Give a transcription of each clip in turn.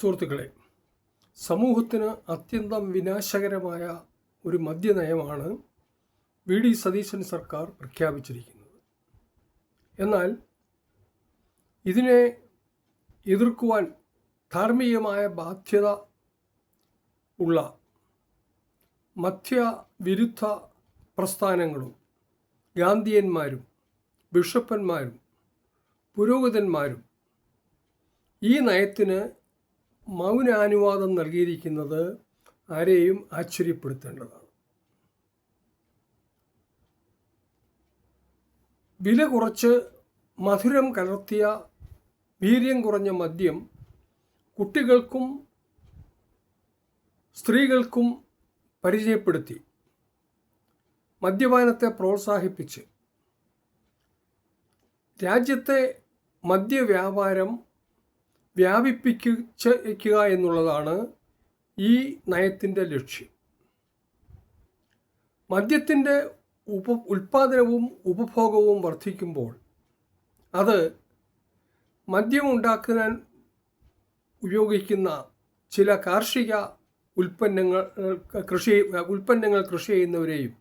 സുഹൃത്തുക്കളെ, സമൂഹത്തിന് അത്യന്തം വിനാശകരമായ ഒരു മദ്യനയമാണ് വി.ഡി. സതീശൻ സർക്കാർ പ്രഖ്യാപിച്ചിരിക്കുന്നത്. എന്നാൽ ഇതിനെ എതിർക്കുവാൻ ധാർമ്മികമായ ബാധ്യത ഉള്ള മദ്യവിരുദ്ധ പ്രസ്ഥാനങ്ങളും ഗാന്ധിയന്മാരും ബിഷപ്പന്മാരും പുരോഹിതന്മാരും ഈ നയത്തിന് മൗനാനുവാദം നൽകിയിരിക്കുന്നത് ആരെയും ആശ്ചര്യപ്പെടുത്തേണ്ടതാണ്. വില കുറച്ച് മധുരം കലർത്തിയ വീര്യം കുറഞ്ഞ മദ്യം കുട്ടികൾക്കും സ്ത്രീകൾക്കും പരിചയപ്പെടുത്തി മദ്യപാനത്തെ പ്രോത്സാഹിപ്പിച്ച് രാജ്യത്തെ മദ്യവ്യാപാരം വ്യാപിപ്പിക്കുക എന്നുള്ളതാണ് ഈ നയത്തിൻ്റെ ലക്ഷ്യം. മദ്യത്തിൻ്റെ ഉൽപ്പാദനവും ഉപഭോഗവും വർദ്ധിക്കുമ്പോൾ അത് മദ്യമുണ്ടാക്കാൻ ഉപയോഗിക്കുന്ന ചില കാർഷിക ഉൽപ്പന്നങ്ങൾ കൃഷി ചെയ്യുന്നവരെയും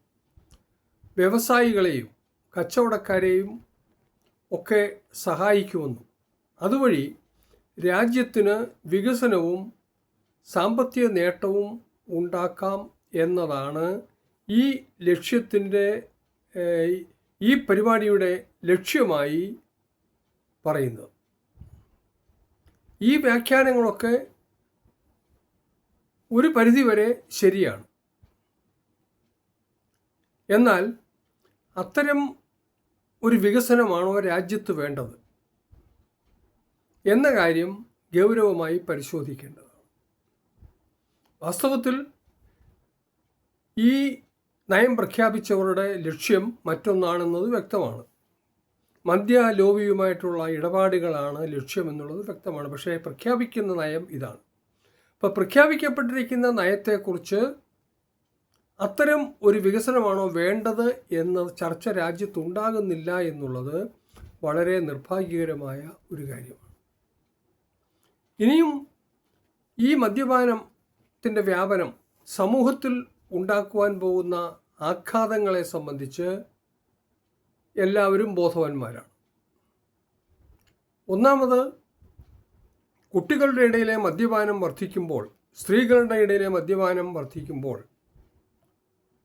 വ്യവസായികളെയും കച്ചവടക്കാരെയും ഒക്കെ സഹായിക്കുമെന്നും അതുവഴി രാജ്യത്തിന് വികസനവും സാമ്പത്തിക നേട്ടവും ഉണ്ടാക്കാം എന്നതാണ് ഈ പരിപാടിയുടെ ലക്ഷ്യമായി പറയുന്നത്. ഈ വ്യാഖ്യാനങ്ങളൊക്കെ ഒരു പരിധിവരെ ശരിയാണ്. എന്നാൽ അത്തരം ഒരു വികസനമാണോ രാജ്യത്ത് വേണ്ടത് എന്ന കാര്യം ഗൗരവമായി പരിശോധിക്കേണ്ടതാണ്. വാസ്തവത്തിൽ ഈ നയം പ്രഖ്യാപിച്ചവരുടെ ലക്ഷ്യം മറ്റൊന്നാണെന്നത് വ്യക്തമാണ്. മദ്യ ലോബിയുമായിട്ടുള്ള ഇടപാടുകളാണ് ലക്ഷ്യമെന്നുള്ളത് വ്യക്തമാണ്. പക്ഷേ പ്രഖ്യാപിക്കുന്ന നയം ഇതാണ്. ഇപ്പോൾ പ്രഖ്യാപിക്കപ്പെട്ടിരിക്കുന്ന നയത്തെക്കുറിച്ച് അത്തരം ഒരു വികസനമാണോ വേണ്ടത് എന്ന ചർച്ച രാജ്യത്തുണ്ടാകുന്നില്ല എന്നുള്ളത് വളരെ നിർഭാഗ്യകരമായ ഒരു കാര്യമാണ്. ഇനിയും ഈ മദ്യപാനത്തിൻ്റെ വ്യാപനം സമൂഹത്തിൽ ഉണ്ടാക്കുവാൻ പോകുന്ന ആഘാതങ്ങളെ സംബന്ധിച്ച് എല്ലാവരും ബോധവാന്മാരാണ്. ഒന്നാമത്, കുട്ടികളുടെ ഇടയിലെ മദ്യപാനം വർദ്ധിക്കുമ്പോൾ, സ്ത്രീകളുടെ ഇടയിലെ മദ്യപാനം വർദ്ധിക്കുമ്പോൾ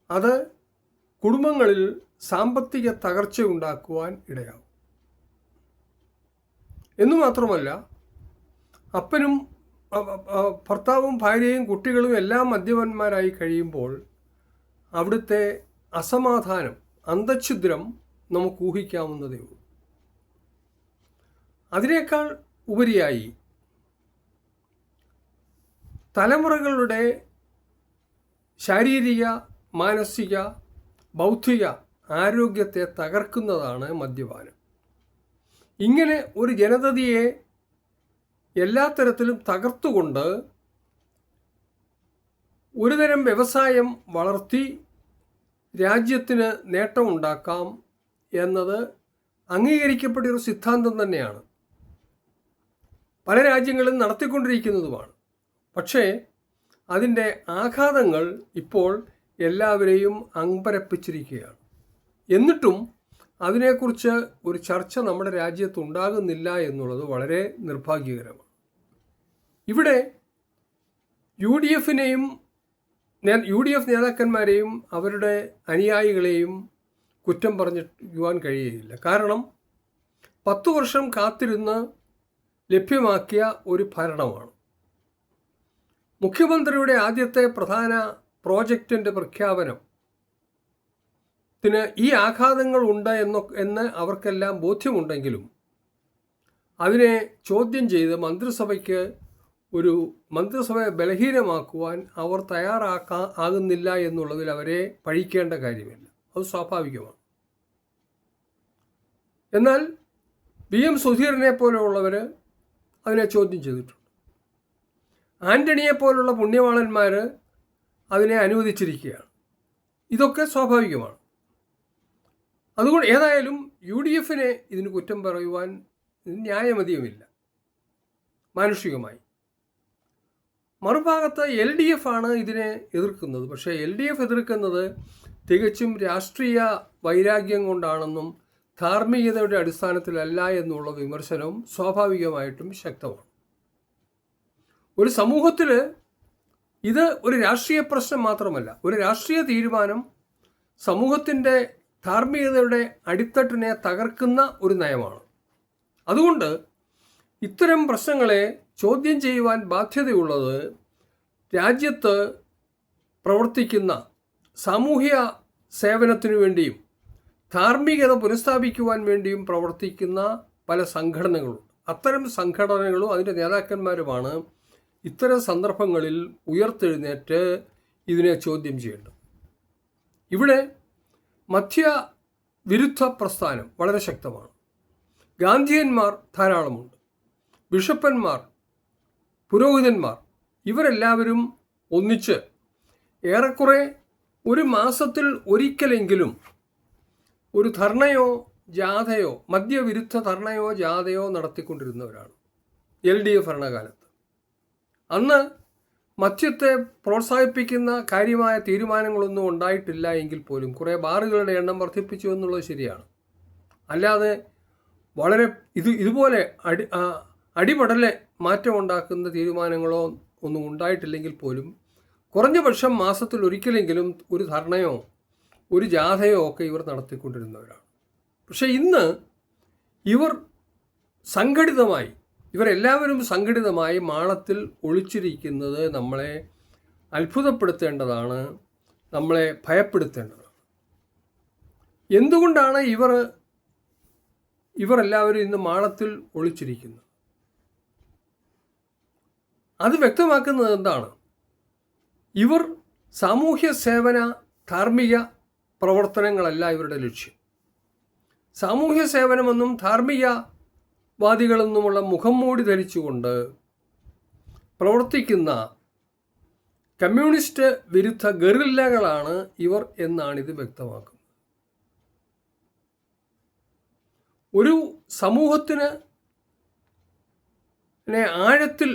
അത് കുടുംബങ്ങളിൽ സാമ്പത്തിക തകർച്ച ഉണ്ടാക്കുവാൻ ഇടയാകും. എന്നുമാത്രമല്ല, അപ്പനും ഭർത്താവും ഭാര്യയും കുട്ടികളും എല്ലാം മദ്യപന്മാരായി കഴിയുമ്പോൾ അവിടുത്തെ അസമാധാനം, അന്തഃഛിദ്രം നമുക്ക് ഊഹിക്കാവുന്നതേ ഉള്ളൂ. അതിനേക്കാൾ ഉപരിയായി തലമുറകളുടെ ശാരീരിക, മാനസിക, ബൗദ്ധിക ആരോഗ്യത്തെ തകർക്കുന്നതാണ് മദ്യപാനം. ഇങ്ങനെ ഒരു ജനതയെ എല്ലാ തരത്തിലും തകർത്തുകൊണ്ട് ഒരുതരം വ്യവസായം വളർത്തി രാജ്യത്തിന് നേട്ടമുണ്ടാക്കാം എന്നത് അംഗീകരിക്കപ്പെട്ടൊരു സിദ്ധാന്തം തന്നെയാണ്. പല രാജ്യങ്ങളും നടത്തിക്കൊണ്ടിരിക്കുന്നതുമാണ്. പക്ഷേ അതിൻ്റെ ആഘാതങ്ങൾ ഇപ്പോൾ എല്ലാവരെയും അമ്പരപ്പിച്ചിരിക്കുകയാണ്. എന്നിട്ടും അതിനെക്കുറിച്ച് ഒരു ചർച്ച നമ്മുടെ രാജ്യത്തുണ്ടാകുന്നില്ല എന്നുള്ളത് വളരെ നിർഭാഗ്യകരമാണ്. ഇവിടെ യു ഡി എഫ് നേതാക്കന്മാരെയും അവരുടെ അനുയായികളെയും കുറ്റം പറഞ്ഞിരിക്കുവാൻ കഴിയുകയില്ല. കാരണം 10 വർഷം കാത്തിരുന്ന് ലഭ്യമാക്കിയ ഒരു ഭരണമാണ്. മുഖ്യമന്ത്രിയുടെ ആദ്യത്തെ പ്രധാന പ്രോജക്റ്റിൻ്റെ പ്രഖ്യാപനത്തിന് ഈ ആഘാതങ്ങൾ ഉണ്ട് എന്ന് അവർക്കെല്ലാം ബോധ്യമുണ്ടെങ്കിലും അതിനെ ചോദ്യം ചെയ്ത് മന്ത്രിസഭയെ ബലഹീനമാക്കുവാൻ അവർ ആകുന്നില്ല എന്നുള്ളതിൽ അവരെ പഴിക്കേണ്ട കാര്യമില്ല. അത് സ്വാഭാവികമാണ്. എന്നാൽ VM സുധീരനെ പോലെയുള്ളവർ അതിനെ ചോദ്യം ചെയ്തിട്ടുണ്ട്. ആൻ്റണിയെ പോലുള്ള പുണ്യവാളന്മാർ അതിനെ അനുവദിച്ചിരിക്കുകയാണ്. ഇതൊക്കെ സ്വാഭാവികമാണ്. അതുകൊണ്ട് ഏതായാലും UDF ഇതിന് കുറ്റം പറയുവാൻ ന്യായമതിയുമില്ല മാനുഷികമായി. മറുഭാഗത്ത് LDF ആണ് ഇതിനെ എതിർക്കുന്നത്. പക്ഷേ LDF എതിർക്കുന്നത് തികച്ചും രാഷ്ട്രീയ വൈരാഗ്യം കൊണ്ടാണെന്നും ധാർമ്മികതയുടെ അടിസ്ഥാനത്തിലല്ല എന്നുള്ള വിമർശനവും സ്വാഭാവികമായിട്ടും ശക്തമാണ്. ഒരു സമൂഹത്തിൽ ഇത് ഒരു രാഷ്ട്രീയ പ്രശ്നം മാത്രമല്ല, ഒരു രാഷ്ട്രീയ തീരുമാനം സമൂഹത്തിൻ്റെ ധാർമ്മികതയുടെ അടിത്തട്ടിനെ തകർക്കുന്ന ഒരു നയമാണ്. അതുകൊണ്ട് ഇത്തരം പ്രശ്നങ്ങളെ ചോദ്യം ചെയ്യുവാൻ ബാധ്യതയുള്ളത് രാജ്യത്ത് പ്രവർത്തിക്കുന്ന സാമൂഹ്യ സേവനത്തിനു വേണ്ടിയും ധാർമ്മികത പുനഃസ്ഥാപിക്കുവാൻ വേണ്ടിയും പ്രവർത്തിക്കുന്ന പല സംഘടനകളും, അത്തരം സംഘടനകളും അതിൻ്റെ നേതാക്കന്മാരുമാണ് ഇത്തരം സന്ദർഭങ്ങളിൽ ഉയർത്തെഴുന്നേറ്റ് ഇതിനെ ചോദ്യം ചെയ്യേണ്ടത്. ഇവിടെ മധ്യവിരുദ്ധ പ്രസ്ഥാനം വളരെ ശക്തമാണ്. ഗാന്ധിയന്മാർ ധാരാളമുണ്ട്, ബിഷപ്പന്മാർ, പുരോഹിതന്മാർ, ഇവരെല്ലാവരും ഒന്നിച്ച് ഏറെക്കുറെ ഒരു മാസത്തിൽ ഒരിക്കലെങ്കിലും ഒരു ധർണയോ ജാഥയോ, മദ്യവിരുദ്ധ ധർണയോ ജാഥയോ നടത്തിക്കൊണ്ടിരുന്നവരാണ് LDF ഭരണകാലത്ത്. അന്ന് മദ്യത്തെ പ്രോത്സാഹിപ്പിക്കുന്ന കാര്യമായ തീരുമാനങ്ങളൊന്നും ഉണ്ടായിട്ടില്ല എങ്കിൽ പോലും കുറേ ബാറുകളുടെ എണ്ണം വർദ്ധിപ്പിച്ചു എന്നുള്ളത് ശരിയാണ്. അല്ലാതെ വളരെ ഇതുപോലെ അടിപടലെ മാറ്റമുണ്ടാക്കുന്ന തീരുമാനങ്ങളോ ഒന്നും ഉണ്ടായിട്ടില്ലെങ്കിൽ പോലും കുറഞ്ഞ പക്ഷം മാസത്തിൽ ഒരിക്കലെങ്കിലും ഒരു ധർണയോ ഒരു ജാഥയോ ഒക്കെ ഇവർ നടത്തിക്കൊണ്ടിരുന്നവരാണ്. പക്ഷേ ഇന്ന് ഇവരെല്ലാവരും സംഘടിതമായി മാളത്തിൽ ഒളിച്ചിരിക്കുന്നത് നമ്മളെ അത്ഭുതപ്പെടുത്തേണ്ടതാണ്, നമ്മളെ ഭയപ്പെടുത്തേണ്ടതാണ്. എന്തുകൊണ്ടാണ് ഇവരെല്ലാവരും ഇന്ന് മാളത്തിൽ ഒളിച്ചിരിക്കുന്നത്? അത് വ്യക്തമാക്കുന്നത് എന്താണ്? ഇവർ സാമൂഹ്യ സേവന ധാർമ്മിക പ്രവർത്തനങ്ങളല്ല ഇവരുടെ ലക്ഷ്യം. സാമൂഹ്യ സേവനമെന്നും ധാർമ്മികവാദികളെന്നുമുള്ള മുഖം മൂടി ധരിച്ചുകൊണ്ട് പ്രവർത്തിക്കുന്ന കമ്മ്യൂണിസ്റ്റ് വിരുദ്ധ ഗറില്ലകളാണ് ഇവർ എന്നാണിത് വ്യക്തമാക്കുന്നത്. ഒരു സമൂഹത്തിന് ആഴത്തിൽ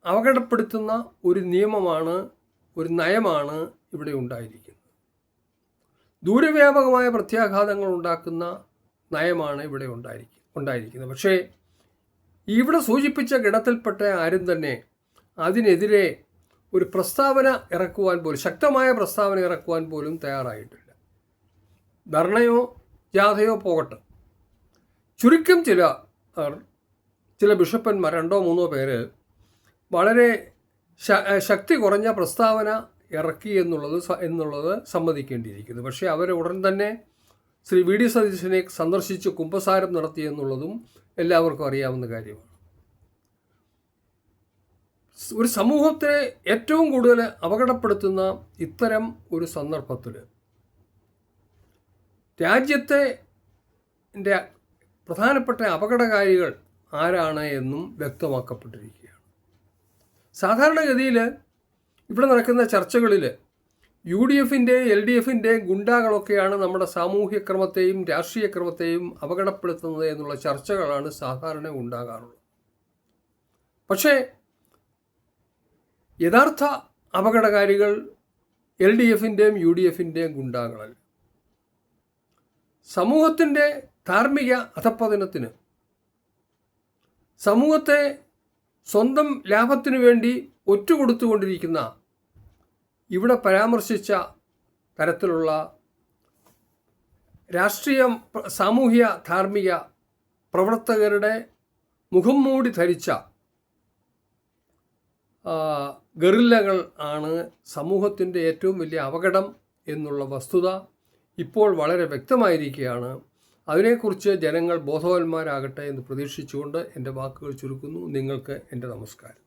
അപകടപ്പെടുത്തുന്ന ഒരു നിയമമാണ്, ഒരു നയമാണ് ഇവിടെ ഉണ്ടായിരിക്കുന്നത്. ദൂരവ്യാപകമായ പ്രത്യാഘാതങ്ങൾ ഉണ്ടാക്കുന്ന നയമാണ് ഇവിടെ ഉണ്ടായിരിക്കുന്നത്. പക്ഷേ ഇവിടെ സൂചിപ്പിച്ച ഗണത്തിൽപ്പെട്ട ആരും തന്നെ അതിനെതിരെ ഒരു പ്രസ്താവന ഇറക്കുവാൻ പോലും, ശക്തമായ പ്രസ്താവന ഇറക്കുവാൻ പോലും തയ്യാറായിട്ടില്ല. ധർണയോ ജാഥയോ പോകട്ടെ, ചുരുക്കം ചില ബിഷപ്പന്മാർ 2-3 പേര് വളരെ ശക്തി കുറഞ്ഞ പ്രസ്താവന ഇറക്കി എന്നുള്ളത് സമ്മതിക്കേണ്ടിയിരിക്കുന്നു. പക്ഷേ അവർ ഉടൻ തന്നെ ശ്രീ VD സതീശനെ സന്ദർശിച്ച് കുമ്പസാരം നടത്തിയെന്നുള്ളതും എല്ലാവർക്കും അറിയാവുന്ന കാര്യമാണ്. ഒരു സമൂഹത്തെ ഏറ്റവും കൂടുതൽ അപകടപ്പെടുത്തുന്ന ഇത്തരം ഒരു സന്ദർഭത്തിൽ രാജ്യത്തെ പ്രധാനപ്പെട്ട അപകടകാരികൾ ആരാണ് എന്നും വ്യക്തമാക്കപ്പെട്ടിരിക്കുകയാണ്. സാധാരണഗതിയിൽ ഇവിടെ നടക്കുന്ന ചർച്ചകളിൽ UDFൻ്റെ LDFൻ്റെ ഗുണ്ടാകളൊക്കെയാണ് നമ്മുടെ സാമൂഹ്യ ക്രമത്തെയും രാഷ്ട്രീയ ക്രമത്തെയും അപകടപ്പെടുത്തുന്നത് എന്നുള്ള ചർച്ചകളാണ് സാധാരണ ഉണ്ടാകാറുള്ളത്. പക്ഷേ യഥാർത്ഥ അപകടകാരികൾ LDFൻ്റെയും UDFൻ്റെയും ഗുണ്ടാകളല്ല. സമൂഹത്തിൻ്റെ ധാർമ്മിക അധപ്പതനത്തിന്, സമൂഹത്തെ സ്വന്തം ലാഭത്തിനു വേണ്ടി ഒറ്റുകൊടുത്തുകൊണ്ടിരിക്കുന്ന ഇവിടെ പരാമർശിച്ച തരത്തിലുള്ള രാഷ്ട്രീയ സാമൂഹ്യ ധാർമ്മിക പ്രവർത്തകരുടെ മുഖം മൂടി ധരിച്ച ഗറില്ലകൾ ആണ് സമൂഹത്തിൻ്റെ ഏറ്റവും വലിയ അപകടം എന്നുള്ള വസ്തുത ഇപ്പോൾ വളരെ വ്യക്തമായിരിക്കുകയാണ്. അതിനെക്കുറിച്ച് ജനങ്ങൾ ബോധവാന്മാരാകട്ടെ എന്ന് പ്രതീക്ഷിച്ചുകൊണ്ട് എൻ്റെ വാക്കുകൾ ചുരുക്കുന്നു. നിങ്ങൾക്ക് എൻ്റെ നമസ്കാരം.